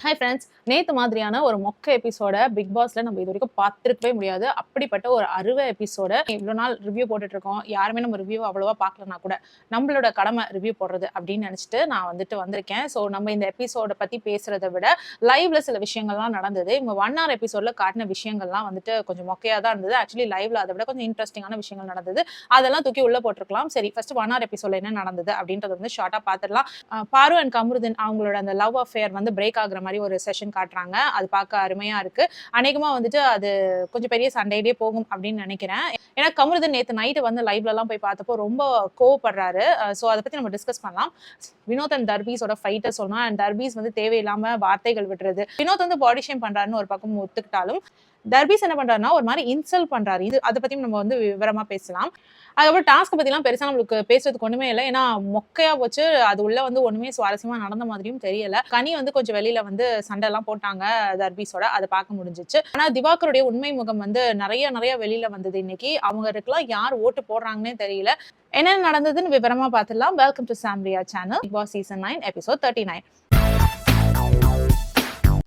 Hi friends, நேத்து மாதிரியான ஒரு மொக்க எபிசோட பிக் பாஸ்ல நம்ம இது வரைக்கும் பார்த்திருக்கவே முடியாது. அப்படிப்பட்ட ஒரு அறுவை எபிசோட இவ்வளோ நாள் ரிவ்யூ போட்டுட்டு இருக்கோம். யாருமே நம்ம ரிவ்யூ அவ்வளவா பார்க்கலனா கூட நம்மளோட கடமை ரிவ்யூ போடுறது அப்படின்னு நினைச்சிட்டு நான் வந்திருக்கேன். ஸோ நம்ம இந்த எபிசோட பத்தி பேசுறதை விட லைவ்ல சில விஷயங்கள்லாம் நடந்தது. இவங்க 1 hour எபிசோட்ல காட்டின விஷயங்கள்லாம் கொஞ்சம் மொக்கையா தான் இருந்தது. ஆக்சுவலி லைவ்ல அதை விட கொஞ்சம் இன்ட்ரெஸ்டிங்கான விஷயங்கள் நடந்தது. அதெல்லாம் தூக்கி உள்ள போட்டிருக்கலாம். சரி, ஃபர்ஸ்ட் 1 hour எபிசோட்ல என்ன நடந்தது அப்படின்றத ஷார்ட்டா பார்த்துடலாம். பாரு அண்ட் கமருதீன் அவங்களோட அந்த லவ் அஃபேர் பிரேக் ஆகுற மாதிரி ஒரு செஷன் காட்டுறாங்க. அது பார்க்க அருமையா இருக்கு. அநேகமா அது கொஞ்சம் பெரிய சண்டையிலேயே போகும் அப்படின்னு நினைக்கிறேன். ஏன்னா கமருதீன் நேத்து நைட்டு லைவ்ல எல்லாம் போய் பார்த்தப்போ ரொம்ப கோவப்படுறாரு. சோ அதை பத்தி நம்ம டிஸ்கஸ் பண்ணலாம். வினோத் அண்ட் தர்பீஸோட ஃபைட்டை சொல்லலாம். அண்ட் தர்பீஸ் தேவையில்லாம வார்த்தைகள் விடுறது. வினோத் பாடி ஷேம் பண்றாருன்னு ஒரு பக்கம் ஒத்துக்கிட்டாலும் தர்பீஸ் என்ன பண்றாருன்னா ஒரு மாதிரி இன்சல்ட் பண்றாரு. இது அதை பத்தியும் நம்ம விவரமா பேசலாம். அதுக்கப்புறம் டாஸ்க் பத்தி எல்லாம் பெருசா நம்மளுக்கு பேசுறதுக்கு ஒண்ணுமே இல்லை. ஏன்னா மொக்கையா போச்சு. அது உள்ள ஒண்ணுமே சுவாரஸ்யமா நடந்த மாதிரியும் தெரியல. கனி கொஞ்சம் வெளியில சண்டை எல்லாம் போட்டாங்க தர்பீஸோட. அதை பார்க்க முடிஞ்சிச்சு. ஆனா திவாகருடைய உண்மை முகம் நிறைய வெளியில வந்தது இன்னைக்கு. அவங்களுக்குலாம் யார் ஓட்டு போடுறாங்கன்னே தெரியல. என்ன நடந்ததுன்னு விவரமா பார்த்துடலாம். Welcome to Samriya channel. Bigg Boss season 9 episode 39.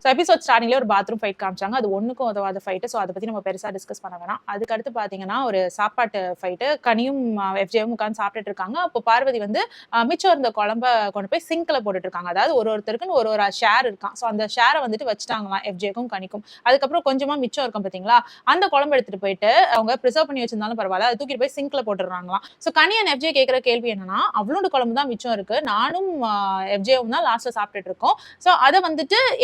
So episode ஸ்டார்டிங்லேயே ஒரு பாத்ரூம் ஃபைட் காமிச்சாங்க. அது ஒன்றுக்கும் உதவாத ஃபைட்டு. ஸோ அதை பற்றி நம்ம பெருசாக டிஸ்கஸ் பண்ண வேணாம். அதுக்கடுத்து பார்த்தீங்கன்னா ஒரு சாப்பாட்டு ஃபைட்டு. கனியும் எஃப்ஜேவும் உட்காந்து சாப்பிட்டுட்டு இருக்காங்க. அப்போ பார்வதி மிச்சம் இருந்த குழம்ப கொண்டு போய் சிங்கில் போட்டுட்டு இருக்காங்க. அதாவது ஒருத்தருக்குன்னு ஒரு ஷேர் இருக்கான். ஸோ அந்த ஷேரை வச்சுட்டாங்களாம் எஃப்ஜேக்கும் கனிக்கும். அதுக்கப்புறம் கொஞ்சமாக மிச்சம் இருக்கும் பார்த்தீங்களா, அந்த குழம்பு எடுத்துட்டு போயிட்டு அவங்க ப்ரிசர்வ் பண்ணி வச்சிருந்தாலும் பரவாயில்ல, அதை தூக்கிட்டு போய் single போட்டுடுறாங்களாம். So Ghani and FJ கேட்குற கேள்வி என்னன்னா, அவ்வளோண்டு குழம்பு தான் மிச்சம் இருக்கு, நானும் எஃப்ஜேவும் தான் லாஸ்ட்ல சாப்பிட்டுட்டு இருக்கோம். ஸோ அதை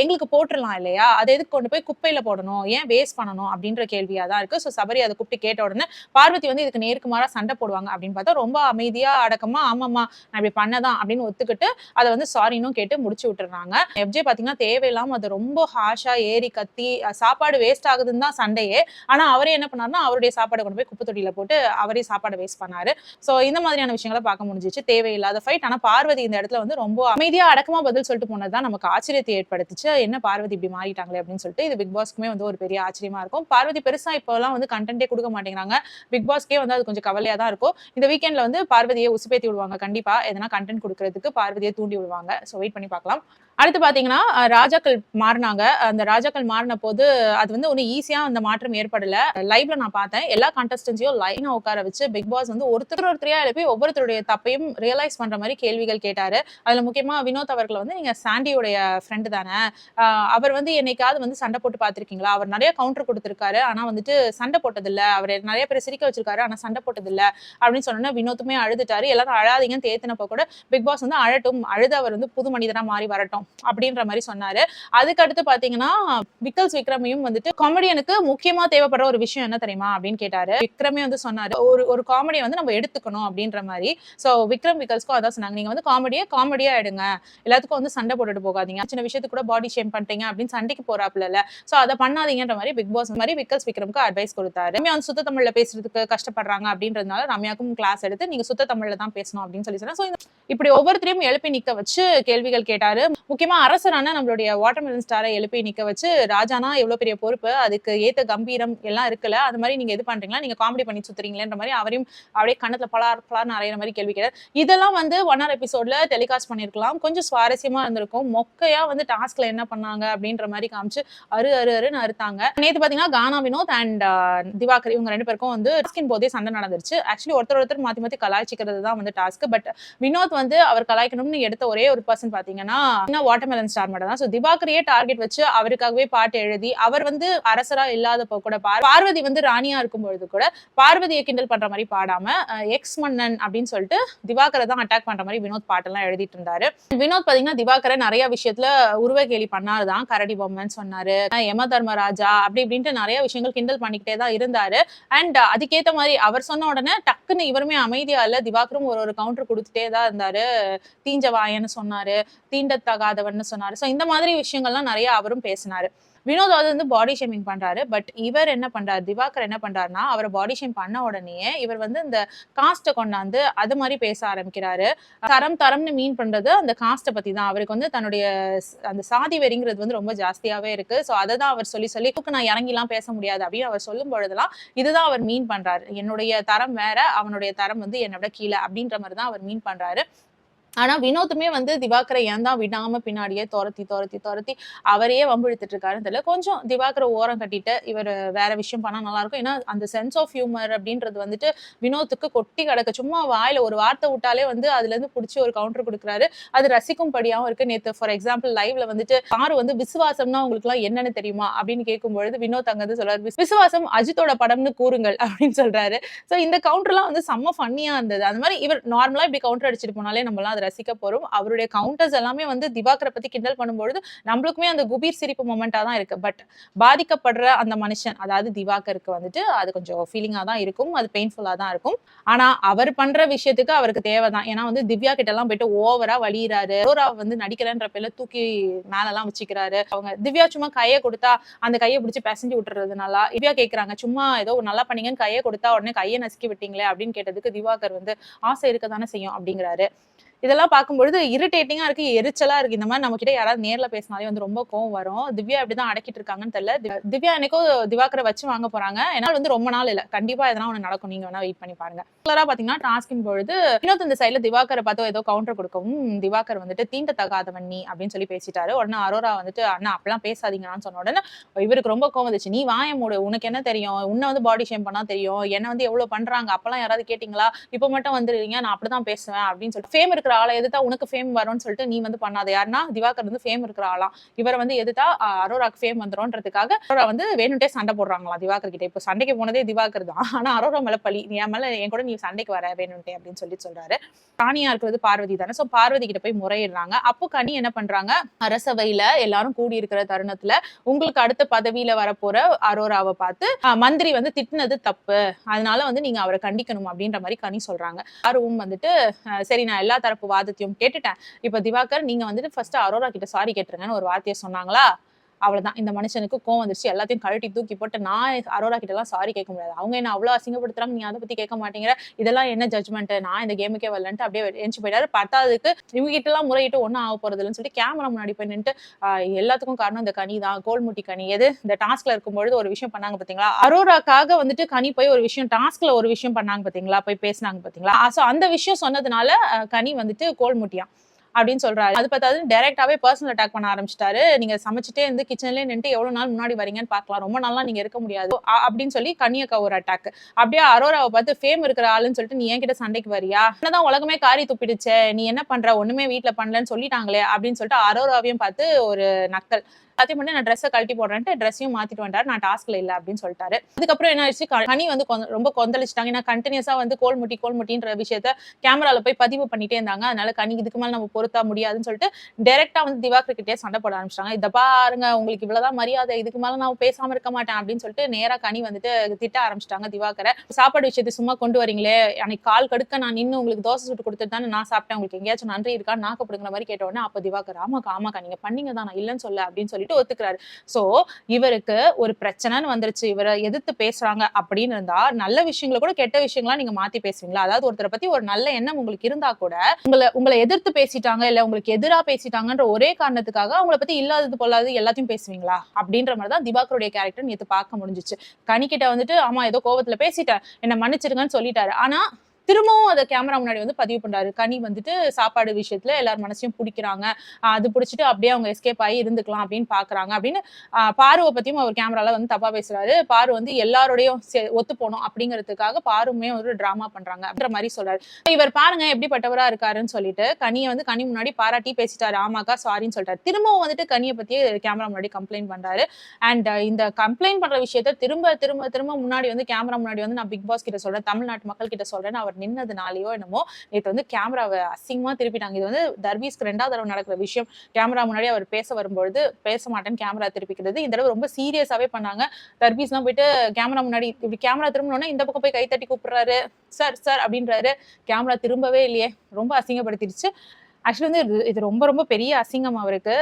எங்களுக்கு போட்டுடலாம் இல்லையா, அதை எதுக்கு கொண்டு போய் குப்பையில போடணும், ஏன் வேஸ்ட் பண்ணணும் அப்படின்ற கேள்வியா தான் இருக்கு. ஸோ சபரி அதை கூப்பிட்டு கேட்ட உடனே பார்வதி இதுக்கு நேருக்கு மாறா சண்டை போடுவாங்க அப்படின்னு பார்த்தா ரொம்ப அமைதியா அடக்கமா ஆமாமா நான் இப்படி பண்ணதான் அப்படின்னு ஒத்துக்கிட்டு அதை சாரினும் கேட்டு முடிச்சு விட்டுறாங்க. எஃப்ஜே பாத்தீங்கன்னா தேவையில்லாம அதை ரொம்ப ஹாஷா ஏறி கத்தி சாப்பாடு வேஸ்ட் ஆகுதுன்னு தான் சண்டையே. ஆனா அவரே என்ன பண்ணாருன்னா அவருடைய சாப்பாடை கொண்டு போய் குப்பை தொட்டியில போட்டு அவரே சாப்பாடை வேஸ்ட் பண்ணாரு. ஸோ இந்த மாதிரியான விஷயங்களை பார்க்க முடிஞ்சிச்சு. தேவையில்லாத ஃபைட். ஆனா பார்வதி இந்த இடத்துல ரொம்ப அமைதியா அடக்கமா பதில் சொல்லிட்டு போனதுதான் நமக்கு ஆச்சரியத்தை ஏற்படுத்துச்சு. என்ன பார்வதி இப்படி மாறிட்டாங்களே அப்படின்னு சொல்லிட்டு இது பிக் பாஸ்க்குமே ஒரு பெரிய ஆச்சரியமா இருக்கும். பார்வதி பெருசா இப்பெல்லாம் கண்டென்ட்டே கொடுக்க மாட்டேங்கிறாங்க. பிக் பாஸ்க்கே அது கொஞ்சம் கவலையா தான் இருக்கும். இந்த வீக்கெண்ட்ல பார்வதியை உசுப்பேத்தி விடுவாங்க. கண்டிப்பா எதனா கண்டென்ட் கொடுக்கறதுக்கு பார்வதியை தூண்டி விடுவாங்க. ஸோ வெயிட் பண்ணி பார்க்கலாம். அடுத்து பாத்தீங்கன்னா ராஜாக்கள் மாறினாங்க. அந்த ராஜாக்கள் மாறின போது அது ஒன்னும் ஈஸியா அந்த மாற்றம் ஏற்படல. லைவ்ல நான் பார்த்தேன். எல்லா கண்டஸ்டன்ஸையும் லைனா உட்கார வச்சு பிக் பாஸ் ஒருத்தரையா எழுப்பி ஒவ்வொருத்தருடைய தப்பையும் ரியலைஸ் பண்ற மாதிரி கேள்விகள் கேட்டாரு. அதுல முக்கியமா வினோத் அவர்கள் நீங்க சாண்டியோடைய ஃப்ரெண்டு தானே, அவர் என்னைக்காவது சண்டை போட்டு பார்த்திருக்கீங்களா, அவர் நிறைய கவுண்டர் கொடுத்திருக்காரு, ஆனா சண்டை போட்டதில்ல, அவர் நிறைய பேர் சிரிக்க வச்சிருக்காரு, ஆனா சண்டை போட்டதில்ல அப்படின்னு சொன்னா வினோத்துமே அழுதுட்டாரு. எல்லாரும் அழாதீங்கன்னு தேத்தினப்ப கூட பிக் பாஸ் அழட்டும், அழுது அவர் புது மனிதனா மாறி வரட்டும் அப்படின்ற மாதிரி சொன்னாரு. அதுக்கு அடுத்து பாத்தீங்கன்னா விக்கல்ஸ் விக்ரமையும் காமெடியனுக்கு முக்கியமா தேவைப்படுற ஒரு விஷயம் என்ன தெரியுமா அப்படின்னு கேட்டாரு. விக்ரமே சொன்னாரு ஒரு காமெடியை நம்ம எடுத்துக்கணும் அப்படின்ற மாதிரி. சோ விக்கல்ஸ்க்கும் அதான் சொன்னாங்க, நீங்க காமெடியா எடுங்க, எல்லாத்துக்கும் சண்டை போட்டுட்டு போகாதீங்க, சின்ன விஷயத்துக்கு கூட பாடி ஷேம் பண்ணிட்டீங்க அப்படின்னு சண்டைக்கு போறாப்ல இல்ல, சோ அதை பண்ணாதீங்கன்ற மாதிரி பிக் பாஸ் மாதிரி விக்கல்ஸ் விக்ரமுக்கு அட்வைஸ் கொடுத்தாரு. ரம்யா சுத்த தமிழ்ல பேசுறதுக்கு கஷ்டப்படுறாங்க அப்படின்றதுனால ரம்யாக்கும் கிளாஸ் எடுத்து நீங்க சுத்த தமிழ்ல தான் பேசணும் அப்படின்னு சொல்லி சொன்னா. இப்படி ஒவ்வொருத்தரையும் எழுப்பி நிக்க வச்சு கேள்விகள் கேட்டாரு. முக்கியமா அரசரான நம்மளுடைய வாட்டர்மெலன் ஸ்டாரை எழுப்பி நிக்க வச்சு, ராஜானா எவ்வளவு பெரிய பொறுப்பு, அதுக்கு ஏத்த கம்பீரம் எல்லாம் இருக்குல்ல, அது மாதிரி நீங்க இது பண்றீங்களா, நீங்க காமெடி பண்ணி சுத்துறீங்களேன்ற மாதிரி அவரையும் அப்படியே கண்ணத்துல பலார் நிறைய மாதிரி கேள்வி கேட்டார். இதெல்லாம் 1 hour எபிசோட்ல டெலிகாஸ்ட் பண்ணிருக்கலாம். கொஞ்சம் சுவாரஸ்யமா இருந்திருக்கும். மொக்கையா டாஸ்க்ல என்ன பண்ணாங்க அப்படின்ற மாதிரி காமிச்சு அருன்னு அறுத்தாங்க. நேத்து பாத்தீங்கன்னா கானா வினோத் அண்ட் திவாகர் இவங்க 2 பேருக்கும் டாஸ்கின் போதே சண்டை நடந்துருச்சு. ஆக்சுவலி ஒருத்தர் மாத்தி கலாய்ச்சிக்கிறது தான் டாஸ்க். பட் வினோத் அவர் கலாய்க்கணும்னு எடுத்த ஒரே ஒரு பர்சன் பாத்தீங்கன்னா வாட்டர்மெலன் ஸ்டார் மட்டும் தான். திவாகரையே டார்கெட் வச்சு அவருக்காகவே பாட்டு எழுதி அவர் அரசரா இல்லாதப்போ கூட பார்வதி ராணியா இருக்கும் பொழுது கூட பார்வதியை கிண்டல் பண்ற மாதிரி பாடாம எக்ஸ் மன்னன் அப்படின்னு சொல்லிட்டு திவாகரை தான் அட்டாக் பண்ற மாதிரி வினோத் பாட்டெல்லாம் எழுதிட்டு இருந்தாரு. வினோத் பாத்தீங்கன்னா திவாகரை நிறைய விஷயத்துல உருவ கேலி பண்ணாருதான். கரடி பொம்மன் சொன்னாரு, யம தர்மராஜா அப்படி இப்படின்ட்டு நிறைய விஷயங்கள் கிண்டல் பண்ணிக்கிட்டே தான் இருந்தாரு. அண்ட் அதுக்கேத்த மாதிரி அவர் சொன்ன உடனே டக்குன்னு இவருமே அமைதியா இல்ல, திவாகரும் ஒரு கவுண்டர் கொடுத்துட்டே தான் இருந்தாரு. தீஞ்சவாயன்னு சொன்னாரு, தீண்டத்தகாதவன்னு சொன்னாரு. சோ இந்த மாதிரி விஷயங்கள்லாம் நிறைய அவரும் பேசினாரு. வினோத் பாடி ஷேமிங் பண்றாரு. பட் இவர் என்ன பண்றாரு, திவாகர் என்ன பண்றாருன்னா அவரை பாடி ஷேம் பண்ண உடனே இவர் இந்த காஸ்ட்டை கொண்டாந்து அது மாதிரி பேச ஆரம்பிக்கிறாரு. தரம்னு மீன் பண்றது அந்த காஸ்ட்டை பத்தி தான். அவருக்கு தன்னுடைய அந்த சாதி வெறிங்கிறது ரொம்ப ஜாஸ்தியாவே இருக்கு. சோ அதை தான் அவர் சொல்லி நான் இறங்கிலாம் பேச முடியாது அப்படின்னு அவர் சொல்லும் பொழுதெல்லாம் இதுதான் அவர் மீன் பண்றாரு. என்னுடைய தரம் வேற, அவனுடைய தரம் என்னோட கீழே அப்படின்ற மாதிரி தான் அவர் மீன் பண்றாரு. ஆனா வினோத்துமே வந்து திவாகரை ஏன் தான் விடாம பின்னாடியே தொரத்தி அவரையே வம்பிழுத்துட்டு இருக்காருன்னு தெரியல. கொஞ்சம் திவாகரை ஓரம் கட்டிட்டு இவரு வேற விஷயம் பண்ணா நல்லா இருக்கும். ஏன்னா அந்த சென்ஸ் ஆஃப் ஹியூமர் அப்படின்றது வந்துட்டு வினோத்துக்கு கொட்டி கிடக்கு. சும்மா வாயில ஒரு வார்த்தை விட்டாலே வந்து அதுல இருந்து புடிச்சு ஒரு கவுண்டர் குடுக்குறாரு. அது ரசிக்கும்படியாவும் இருக்கு. நேத்து ஃபார் எக்ஸாம்பிள் லைவ்ல வந்துட்டு பாரு வந்து விசுவாசம்னா உங்களுக்குலாம் என்னன்னு தெரியுமா அப்படின்னு கேட்கும்பொழுது வினோத் அங்க வந்து சொல்றாரு, விசுவாசம் அஜித்தோட படம்னு கூறுங்கள் அப்படின்னு சொல்றாரு. சோ இந்த கவுண்டர்லாம் வந்து செம்ம ஃபன்னியா இருந்தது. அந்த மாதிரி இவர் நார்மலா இப்படி கவுண்டர் அடிச்சிட்டு போனாலே நம்மலாம் ரசிக்க போறோம். அவருடைய கவுண்டர்ஸ் எல்லாமே வந்து திவாகரை பத்தி கிண்டல் பண்ணும்பொழுது நம்மளுக்குமே அந்த குபீர் சிரிப்பு மொமெண்டா தான் இருக்கு. பட் பாதிக்கப்படுற அந்த மனுஷன் அதாவது திவாகருக்கு வந்துட்டு அது கொஞ்சம் ஃபீலிங்கா தான் இருக்கும். அது பெயின்ஃபுல்லா தான் இருக்கும். ஆனா அவர் பண்ற விஷயத்துக்கு அவருக்கு தேவைதான். ஏன்னா வந்து திவ்யா கிட்ட எல்லாம் போயிட்டு ஓவரா வலியிறாரு. அரோரா வந்து நடிக்கிறேன்ற பேர்ல தூக்கி மேல எல்லாம் வச்சுக்கிறாரு. அவங்க திவ்யா சும்மா கையை கொடுத்தா அந்த கையை பிடிச்சி பிசைஞ்சு விட்டுறதுனால திவ்யா கேக்குறாங்க, சும்மா ஏதோ நல்லா பண்ணீங்கன்னு கையை கொடுத்தா உடனே கையை நசுக்கி விட்டீங்களே அப்படின்னு கேட்டதுக்கு திவாகர் வந்து ஆசை இருக்கதானே செய்யும் அப்படிங்கிறாரு. இதெல்லாம் பார்க்கும்பொழுது இரிட்டேட்டிங்கா இருக்கு, எரிச்சலா இருக்கு. இந்த மாதிரி நம்ம கிட்ட யாராவது நேர்ல பேசினாலே வந்து ரொம்ப கோவம் வரும். திவ்யா எப்படிதான் அடக்கிட்டு இருக்காங்கன்னு தெரியல. திவ்யா என்னைக்கோ திவாகரை வச்சு வாங்க போறாங்க. என்னால வந்து ரொம்ப நாள் இல்ல. கண்டிப்பா எதனா ஒண்ணு நடக்கும். நீங்க வேணா வெயிட் பண்ணி பாருங்க. ரெகுலரா பாத்தீங்கன்னா டாஸ்கின் பொழுது வினோத் இந்த சைடுல திவாகரை பார்த்து ஏதோ கவுண்டர் கொடுக்கவும் திவாகர் வந்துட்டு தீண்டத்தகாதவன் நீ அப்படின்னு சொல்லி பேசிட்டாரு. உடனே அரோரா வந்துட்டு அண்ணா அப்படிலாம் பேசாதீங்கன்னு சொன்ன உடனே இவருக்கு ரொம்ப கோவம் வந்துச்சு. நீ வாய மூடு, உனக்கு என்ன தெரியும், உன்னை வந்து பாடி ஷேம் பண்ணா தெரியும், என்ன வந்து எவ்வளவு பண்றாங்க, அப்பெல்லாம் யாராவது கேட்டீங்களா, இப்ப மட்டும் வந்துருவீங்க, நான் அப்படிதான் பேசுவேன் அப்படின்னு சொல்லிட்டு ஃபேம் இருக்கிற ஆளை எதிர்த்தா உனக்கு ஃபேம் வரும்னு சொல்லிட்டு நீ வந்து பண்ணாத. யாருன்னா திவாகர் வந்து ஃபேம் இருக்கிற ஆளாம், இவரை வந்து எதிர்த்தா அரோராக்கு ஃபேம் வந்துரும்ன்றதுக்காக அரோரா வந்து வேணும்ட்டே சண்டை போடுறாங்களாம் திவாகர் கிட்ட. இப்ப சண்டைக்கு போனதே திவாகர் தான். ஆனா அரோரா மேல பழி, நீ என் மேல என் கூட நீ சண்டைக்கு வர வேணும்ட்டே அப்படின்னு சொல்லி சொல்றாரு. ராணியா இருக்கிறது பார்வதி தானே. சோ பார்வதி கிட்ட போய் முறையிடுறாங்க. அப்போ கனி என்ன பண்றாங்க, அரசவையில எல்லாரும் கூடி இருக்கிற தருணத்துல உங்களுக்கு அடுத்த பதவியில வரப்போற அரோராவை பார்த்து மந்திரி வந்து திட்டினது தப்பு, அதனால வந்து நீங்க அவரை கண்டிக்கணும் அப்படின்ற மாதிரி கனி சொல்றாங்க. யாரும் வந்துட்டு சரி நான் எல்லா தரப்பு வாதத்தையும் கேட்டுட்டேன், இப்ப திவாகர் நீங்க வந்துட்டு ஃபர்ஸ்ட் அரோரா கிட்ட சாரி கேட்டுருங்கன்னு ஒரு வார்த்தையை சொன்னாங்களா, அவ்வளவுதான். இந்த மனுஷனுக்கு கோவம் வந்துருச்சு. எல்லாத்தையும் கழட்டி தூக்கி போட்டு நான் அரோரா கிட்ட எல்லாம் சாரி கேட்க முடியாது, அவங்க என்ன அவ்வளவு அசிங்கப்படுத்துறாங்க, நீ அதை பத்தி கேட்க மாட்டேங்கிற, இதெல்லாம் என்ன ஜட்மெண்ட், நான் இந்த கேமுக்கே வரலன்ட்டு அப்படியே எஞ்சி போயிட்டாரு. பத்தாவதுக்கு இவங்க கிட்ட எல்லாம் முறையிட்டு ஒன்னும் ஆக போறது இல்லைன்னு சொல்லிட்டு கேமரா முன்னாடி போய் நின்று எல்லாத்துக்கும் காரணம் இந்த கனி தான், கோல்முட்டி கனி. எது இந்த டாஸ்க்ல இருக்கும்பொழுது ஒரு விஷயம் பண்ணாங்க பாத்தீங்களா, அரோராக்காக வந்துட்டு கனி போய் ஒரு விஷயம் டாஸ்க்ல ஒரு விஷயம் பண்ணாங்க பாத்தீங்களா, போய் பேசினாங்க பாத்தீங்களா, சோ அந்த விஷயம் சொன்னதுனால கனி வந்துட்டு கோல்முட்டியா அப்படின்னு சொல்றாரு. அது பார்த்தாது டைரக்டாவே பர்சனல் அட்டாக் பண்ண ஆரம்பிச்சிட்டாரு. நீங்க சமைச்சிட்டே இருந்து கிச்சன்லயே நின்று எவ்வளவு நாள் முன்னாடி வரீங்கன்னு பாக்கலாம், ரொம்ப நாளா நீங்க இருக்க முடியாது அப்படின்னு சொல்லி கனியக்கா ஒரு அட்டாக். அப்படியே அரோராவை பார்த்து ஃபேம் இருக்கிற ஆளுன்னு சொல்லிட்டு நீ என்கிட்ட சண்டைக்கு வரியா, என்னதான் உலகமே காரி துப்பிடுச்சே, நீ என்ன பண்ற, ஒண்ணுமே வீட்டுல பண்ணலன்னு சொல்லிட்டாங்களே அப்படின்னு சொல்லிட்டு அரோராவையும் பார்த்து ஒரு நக்கல். எல்லாத்தையும் பண்ணி நான் ட்ரெஸ்ஸை கழட்டி போடுறேன்ட்டு ட்ரெஸ்ஸையும் மாத்திட்டு வந்தாரு, நான் டாஸ்க்ல இல்ல அப்படின்னு சொல்லிட்டாரு. அதுக்கப்புறம் என்ன ஆயிடுச்சு, கனி வந்து ரொம்ப கொந்தளிச்சிட்டாங்க. ஏன்னா கண்டினியூஸா வந்து கோல்முட்டின்ற விஷயத்த கேமரால போய் பதிவு பண்ணிட்டே இருந்தாங்க. அதனால கனி இதுக்கு மேல நம்ம பொறுத்தா முடியாதுன்னு சொல்லிட்டு டைரக்டா வந்து திவாகர் கிட்டே சண்டை போட ஆரம்பிச்சிட்டாங்க. இத பாருங்க உங்களுக்கு இவ்வளவுதான் மரியாதை, இதுக்கு மேல நான் பேசாம இருக்க மாட்டேன் அப்படின்னு சொல்லிட்டு நேரா கனி வந்துட்டு திட்ட ஆரம்பிச்சிட்டாங்க திவாகரை. சாப்பாடு விஷயத்தை சும்மா கொண்டு வரீங்களே, அன்னைக்கு கால் கடுக்க நான் நின்று உங்களுக்கு தோசை சுட்டு கொடுத்துட்டு தானே நான் சாப்பிட்டேன், உங்களுக்கு எங்கேயாச்சும் நன்றி இருக்கா, நாக்கப்படுங்கிற மாதிரி கேட்ட உடனே அப்ப திவாகர் ஆமாக்கா நீங்க பண்ணீங்க தான், நான் இல்லைன்னு சொல்ல அப்படின்னு சொல்லிட்டு ஒத்துக்கிறாரு. சோ இவருக்கு ஒரு பிரச்சனைன்னு வந்துருச்சு, இவரை எதிர்த்து பேசுறாங்க அப்படின்னு இருந்தா நல்ல விஷயங்களை கூட கெட்ட விஷயங்களா நீங்க மாத்தி பேசுவீங்களா? அதாவது ஒருத்தரை பத்தி ஒரு நல்ல எண்ணம் உங்களுக்கு இருந்தா கூட உங்களை எதிர்த்து பேசிட்டாங்க இல்ல உங்களுக்கு எதிரா பேசிட்டாங்கன்ற ஒரே காரணத்துக்காக அவங்கள பத்தி இல்லாதது பொல்லாதது எல்லாத்தையும் பேசுவீங்களா அப்படின்ற மாதிரிதான் திவாகருடைய கேரக்டர் நேத்து பார்க்க முடிஞ்சிச்சு. கனிக்கிட்ட வந்துட்டு ஆமா ஏதோ கோவத்துல பேசிட்டேன் என்ன மன்னிச்சிருங்கன்னு சொல்லிட்டாரு. ஆனா திரும்பவும் அதை கேமரா முன்னாடி வந்து பதிவு பண்றாரு. கனி வந்துட்டு சாப்பாடு விஷயத்துல எல்லார் மனசையும் பிடிக்கிறாங்க, அது பிடிச்சிட்டு அப்படியே அவங்க எஸ்கேப் ஆகி இருந்துக்கலாம் அப்படின்னு பாக்குறாங்க அப்படின்னு பாருவை பத்தியும் அவர் கேமரால வந்து தப்பா பேசுறாரு. பாரு வந்து எல்லாரோடையும் ஒத்து போனோம் அப்படிங்கிறதுக்காக பாருமே ஒரு டிராமா பண்றாங்க அப்படின்ற மாதிரி சொல்றாரு. இவர் பாருங்க எப்படிப்பட்டவரா இருக்காருன்னு சொல்லிட்டு கனியை வந்து கனி முன்னாடி பாராட்டி பேசிட்டாரு, ஆமாக்கா சாரின்னு சொல்லிட்டாரு. திரும்பவும் வந்துட்டு கனியை பத்தி கேமரா முன்னாடி கம்ப்ளைண்ட் பண்றாரு. அண்ட் இந்த கம்ப்ளைண்ட் பண்ற விஷயத்த திரும்ப திரும்ப திரும்ப முன்னாடி வந்து கேமரா முன்னாடி வந்து நான் பிக் பாஸ் கிட்ட சொல்றேன், தமிழ்நாட்டு மக்கள் கிட்ட சொல்றேன், அவர் நின்னதுனாலயோ என்னமோ நேத்து வந்து கேமராவை அசிங்கமா திருப்பிட்டாங்க. இது வந்து தர்பீஸ்க்கு 2வது தடவை நடக்கிற விஷயம். கேமரா முன்னாடி அவர் பேச வரும்பொழுது பேச மாட்டேன்னு கேமரா திருப்பிக்கிறது. இந்த தடவை ரொம்ப சீரியஸாவே பண்ணாங்க. தர்பீஸ் எல்லாம் போயிட்டு கேமரா முன்னாடி இப்படி கேமரா திரும்பினோடனே இந்த பக்கம் போய் கை தட்டி கூப்பிடுறாரு, சார் சார் அப்படின்றாரு. கேமரா திரும்பவே இல்லையே, ரொம்ப அசிங்கப்படுத்திடுச்சு. ஆக்சுவலி வந்து இது ரொம்ப ரொம்ப பெரிய அசிங்கம் அவருக்கு.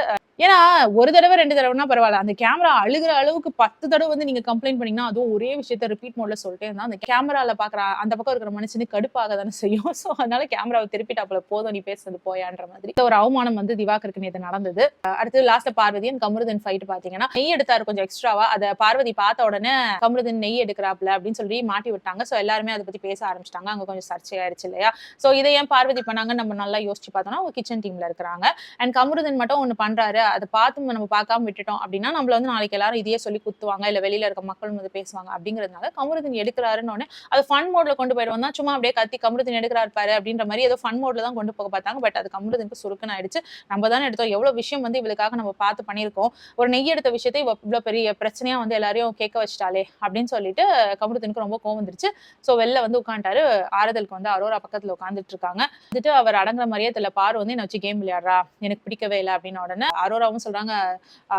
ஏன்னா ஒரு தடவை 2 தடவைனா பரவாயில்ல. அந்த கேமரா அழுகுற அளவுக்கு 10 தடவை வந்து நீங்க கம்ப்ளைண்ட் பண்ணீங்கன்னா, அதுவும் ஒரே விஷயத்த ரிப்பீட் மோட்ல சொல்லிட்டே இருந்தா, அந்த கேமரால பார்க்குற அந்த பக்கம் இருக்கிற மனுஷனுக்கு கடுப்பாக தானே செய்யும். ஸோ அதனால கேமராவ திருப்பிட்டாப்புல, போதும் நீ பேசுனது போயான்ற மாதிரி. ஒரு அவமானம் வந்து திவாகருக்கு நேத்து நடந்தது. அடுத்து லாஸ்ட்ல பார்வதி அண்ட் கமருதீன் ஃபைட் பார்த்தீங்கன்னா, நெய் எடுத்தாரு கொஞ்சம் எக்ஸ்ட்ராவா. அத பார்வதி பார்த்த உடனே கமருதீன் நெய் எடுக்கிறாப்ல அப்படின்னு சொல்லி மாட்டி விட்டாங்க. ஸோ எல்லாருமே அத பத்தி பேச ஆரம்பிச்சுட்டாங்க. அங்க கொஞ்சம் சர்ச்சையாயிருச்சு இல்லையா? ஸோ இத ஏன் பார்வதி பண்ணாங்கன்னு நம்ம நல்லா யோசிச்சு பார்த்தோம்னா, அவங்க கிச்சன் டீம்ல இருக்கிறாங்க. அண்ட் கமருதீன் மட்டும் ஒண்ணு பண்றாரு. அத பார்த்து நம்ம பார்க்காம விட்டுட்டோம் அப்படின்னா, நம்மள வந்து நாளைக்கு எல்லாரும் இதையே சொல்லி குத்துவாங்க, இல்ல வெளியில இருக்க மக்களும் வந்து பேசுவாங்க அப்படிங்கிறதுனால கமருதீன் எடுக்கிறாருன்னு உடனே அது ஃபன் மோட்ல கொண்டு போயிடுவோம் தான். சும்மா அப்படியே கத்தி கமருதீன் எடுக்கிறாரு பாரு அப்படின்ற மாதிரி ஏதோ ஃபன் மோட்ல தான் கொண்டு போக பார்த்தாங்க. பட் அது கமருதீனுக்கு சுருக்குன்னு ஆயிடுச்சு. நம்ம தானே எடுத்தோம், எவ்வளவு விஷயம் வந்து இவளுக்காக நம்ம பார்த்து பண்ணியிருக்கோம். ஒரு நெய் எடுத்த விஷயத்தை இவ்வளவு பெரிய பிரச்சனையா வந்து எல்லாரையும் கேட்க வச்சுட்டாலே அப்படின்னு சொல்லிட்டு கமருதீனுக்கு ரொம்ப கோவம் வந்துருச்சு. ஸோ வெளில வந்து உட்காந்துட்டாரு. ஆறுதலுக்கு வந்து அரோரா பக்கத்துல உட்காந்துட்டு இருக்காங்க. வந்துட்டு அவர் அடங்குற மாதிரியே தெரியல. பாரு வந்து என்ன வச்சு கேம் விளையாடுறா, எனக்கு பிடிக்கவே இல்லை அப்படின்னு உடனே அரோராவும் சொல்றாங்க,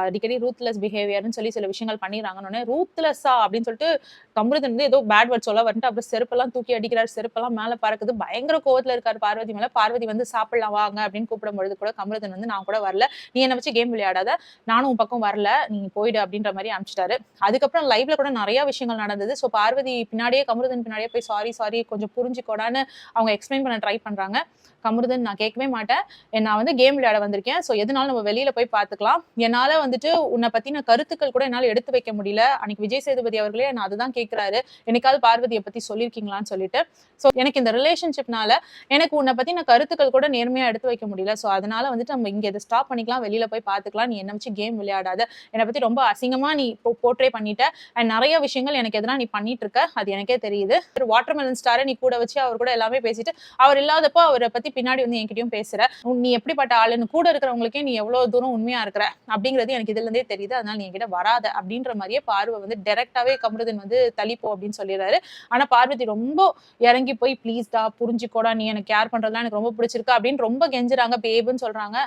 அடிக்கடி ரூத்லெஸ் பிஹேவியர்னு சொல்லி சில விஷயங்கள் பண்ணிடுறாங்கன்னு. ரூத்லெஸ்ஸா அப்படின்னு சொல்லிட்டு கமருதீன் வந்து ஏதோ பேட் வேர்ட் சொல்ல வந்துட்டு அப்புறம் செருப்பெல்லாம் தூக்கி அடிக்கிறார், செருப்பெல்லாம் மேல பறக்குது. பயங்கர கோவத்துல இருக்காரு பார்வதி மேல. பார்வதி வந்து சாப்பிடலாம் வாங்க அப்படின்னு கூப்பிடும் பொழுது கூட கமருதீன் வந்து நான் கூட வரல, நீ என்ன வச்சு கேம் விளையாடாத, நானும் உன் பக்கம் வரல, நீ போயிடு அப்படின்ற மாதிரி அனுப்பிச்சிட்டாரு. அதுக்கப்புறம் லைவ்ல கூட நிறைய விஷயங்கள் நடந்தது. ஸோ பார்வதி பின்னாடியே கமருதீன் பின்னாடியே போய் சாரி கொஞ்சம் புரிஞ்சுக்கோடான்னு அவங்க எக்ஸ்பிளைன் பண்ண ட்ரை பண்றாங்க. கமருதீன் நான் கேட்கவே மாட்டேன், நான் வந்து கேம் விளையாட வந்திருக்கேன். ஸோ எதுனாலும் நம்ம வெளியில போய் பார்த்துக்கலாம். என்னால வந்துட்டு உன்னை பத்தின கருத்துக்கள் கூட என்னால எடுத்து வைக்க முடியல. அன்னைக்கு விஜய் சேதுபதி அவர்களே நான் அதுதான் கேட்கிறாரு, என்னைக்காவது பார்வதியை பத்தி சொல்லியிருக்கீங்களான்னு சொல்லிட்டு. ஸோ எனக்கு இந்த ரிலேஷன்ஷிப்னால எனக்கு உன்னை பத்தின கருத்துக்கள் கூட நேர்மையா எடுத்து வைக்க முடியல. ஸோ அதனால வந்துட்டு நம்ம இங்க இதை ஸ்டாப் பண்ணிக்கலாம், வெளியில போய் பார்த்துக்கலாம், நீ என்ன வச்சு கேம் விளையாடாத, என்னை பத்தி ரொம்ப அசிங்கமா நீ போர்ட்ரே பண்ணிட்ட, அண்ட் நிறைய விஷயங்கள் எனக்கு எதிராக நீ பண்ணிட்டு இருக்க, அது எனக்கே தெரியுது. ஒரு வாட்டர்மெலன் ஸ்டாரை நீ கூட வச்சு அவர் கூட எல்லாமே பேசிட்டு அவர் இல்லாதப்போ அவரை பத்தி பின்னாடி வந்து என்கிட்டயும் பேசுற, நீ எப்படிப்பட்ட ஆளுன்னு கூட இருக்கிறவங்களுக்கே நீ எவ்வளவு தூரம் உண்மையா இருக்கிற அப்படிங்கிறது எனக்கு இதுல இருந்தே தெரியுது, அதனால நீ என்கிட்ட வராத அப்படின்ற மாதிரியே பார்வை வந்து டைரக்டாவே கமருதீன் வந்து தள்ளிப்போ அப்படின்னு சொல்லிடுறாரு. ஆனா பார்வதி ரொம்ப இறங்கி போய் ப்ளீஸ்டா புரிஞ்சுக்கோடா, நீ எனக்கு கேர் பண்றதுலாம் எனக்கு ரொம்ப பிடிச்சிருக்கு அப்படின்னு ரொம்ப கெஞ்சுறாங்க, பேபுன்னு சொல்றாங்க.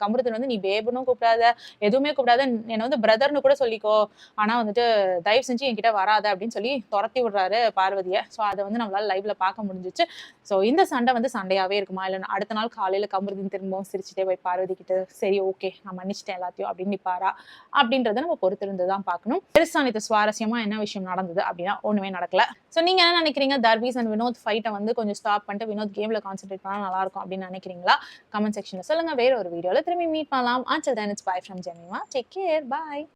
கமருதீன் வந்து நீ பேபுன்னு கூப்பிடாத, எதுவுமே கூப்பிடாத, என்ன வந்து பிரதர்னு கூட சொல்லிக்கோ, ஆனா வந்துட்டு தயவு செஞ்சு என்கிட்ட வராத அப்படின்னு சொல்லி துரத்தி விடுறாரு பார்வதியை. ஸோ அதை வந்து நம்மளால லைவ்ல பார்க்க முடிஞ்சிச்சு. ஸோ இந்த சண்டை வந்து சண்டையாவே இருக்குமா, இல்லை அடுத்த நாள் காலையில கமருதீன் திரும்பவும் சிரிச்சுட்டே போய் பார்வதி கிட்ட சரி ஓகே நான் மன்னிச்சிட்டேன் எல்லாத்தையும் அப்படின்னு நிப்பாரா அப்படின்றத நம்ம பொறுத்திருந்து தான் பார்க்கணும். பெருசா இது சுவாரஸ்யமா என்ன விஷயம் நடந்தது அப்படின்னா ஒண்ணுமே நடக்கல. ஸோ நீங்க என்ன நினைக்கிறீங்க, தர்பீஸ் அண்ட் வினோத் ஃபைட்டை வந்து கொஞ்சம் ஸ்டாப் பண்ணிட்டு வினோத் கேம்ல கான்சென்ட்ரேட் பண்ணா நல்லா இருக்கும் அப்படின்னு நினைக்கிறீங்களா? கமெண்ட் செக்ஷன்ல சொல்லுங்க. வேற ஒரு வீடியோல திரும்பி மீட் பண்ணலாம். Until then, it's bye from Jemima. Take care. Bye.